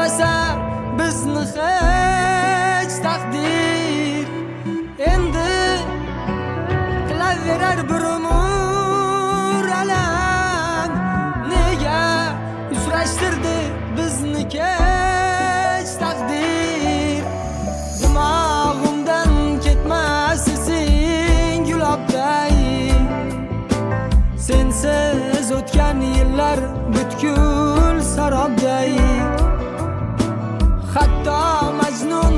kechmasa bizni hech taqdir, endi qilaverar bir umr alam. Nega uchrashtirdi bizni kech taqdir? Dimog'imdan ketmas esing gulobday, sensiz o'tgan yillar butkul sarobday. Hatto Majnun